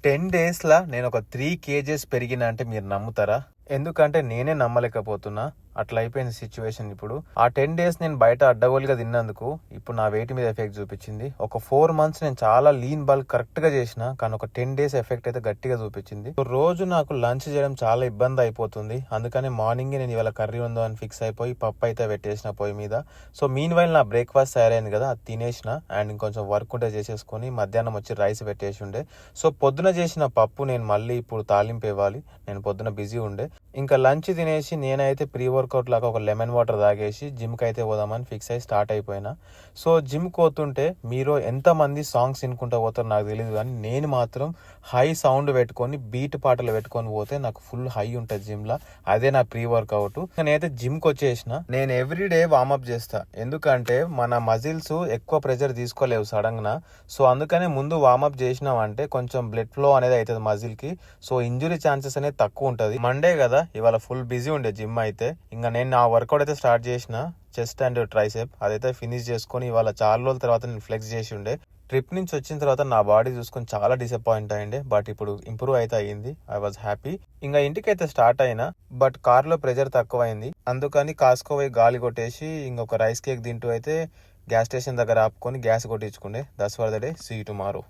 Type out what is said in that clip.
10 డేస్‌ల నేను ఒక 3 కేజెస్ పెరిగినా అంటే మీరు నమ్ముతారా? ఎందుకంటే నేనే నమ్మలేకపోతున్నా. అట్లా అయిపోయింది సిట్యుయేషన్ ఇప్పుడు. ఆ 10 డేస్ నేను బయట అడ్డగోలుగా తిన్నందుకు ఇప్పుడు నా వెయిట్ మీద ఎఫెక్ట్ చూపించింది. ఒక 4 మంత్స్ నేను చాలా లీన్ బల్క్ కరెక్ట్‌గా చేసిన. కానీ ఒక 10 డేస్ ఎఫెక్ట్ అయితే గట్టిగా చూపించింది. రోజు నాకు లంచ్ చేయడం చాలా ఇబ్బంది అయిపోతుంది. అందుకని మార్నింగే నేను ఇవాళ కర్రీ ఉందో అని ఫిక్స్ అయిపోయి పప్పు అయితే పెట్టేసిన పొయ్యి మీద. సో మీన్ వైల్ నా బ్రేక్‌ఫాస్ట్ తయారైంది కదా, అది తినేసిన. అండ్ ఇంకొంచెం వర్క్ ఉంటే చేసేసుకొని మధ్యాహ్నం వచ్చి రైస్ పెట్టేసి ఉండే. సో పొద్దున చేసిన పప్పు నేను మళ్ళీ ఇప్పుడు తాలింపు ఇవ్వాలి. నేను పొద్దున బిజీ ఉండే. ఇంకా లంచ్ తినేసి నేనైతే ప్రీ వర్కౌట్ లాగా ఒక లెమన్ వాటర్ తాగేసి జిమ్కి అయితే పోదామని ఫిక్స్ అయ్యి స్టార్ట్ అయిపోయినా. సో జిమ్కి పోతుంటే మీరు ఎంతమంది సాంగ్స్ వినుకుంటూ పోతారో నాకు తెలియదు, కానీ నేను మాత్రం హై సౌండ్ పెట్టుకొని బీట్ పాటలు పెట్టుకొని పోతే నాకు ఫుల్ హై ఉంటుంది జిమ్లో. అదే నా ప్రీ వర్కౌట్. నేనైతే జిమ్కి వచ్చేసిన. నేను ఎవ్రీడే వార్మప్ చేస్తా, ఎందుకంటే మన మజిల్స్ ఎక్కువ ప్రెజర్ తీసుకోలేవు సడన్గా. సో అందుకనే ముందు వార్మప్ చేసినామంటే కొంచెం బ్లడ్ ఫ్లో అనేది అవుతుంది మజిల్కి. సో ఇంజురీ ఛాన్సెస్ అనేది తక్కువ ఉంటుంది. మండే కదా, ఇవాళ ఫుల్ బిజీ ఉండే జిమ్ అయితే. ఇంకా నేను నా వర్కౌట్ అయితే స్టార్ట్ చేసిన, చెస్ట్ అండ్ ట్రైసెప్. అదైతే ఫినిష్ చేసుకొని ఇవాళ చాలా రోజుల తర్వాత నేను ఫ్లెక్స్ చేసి ఉండే. ట్రిప్ నుంచి వచ్చిన తర్వాత నా బాడీ చూసుకొని చాలా డిసప్పాయింట్ అయ్యిండే, బట్ ఇప్పుడు ఇంప్రూవ్ అయితే అయ్యింది. I was happy. ఇంకా ఇంటికైతే స్టార్ట్ అయినా, బట్ కార్లో ప్రెజర్ తక్కువ అయింది. అందుకని కాసుకోపోయి గాలి కొట్టేసి ఇంకొక రైస్ కేక్ తింటూ అయితే గ్యాస్ స్టేషన్ దగ్గర ఆపుకొని గ్యాస్ కొట్టించుకుండే. That's for the day. See you tomorrow.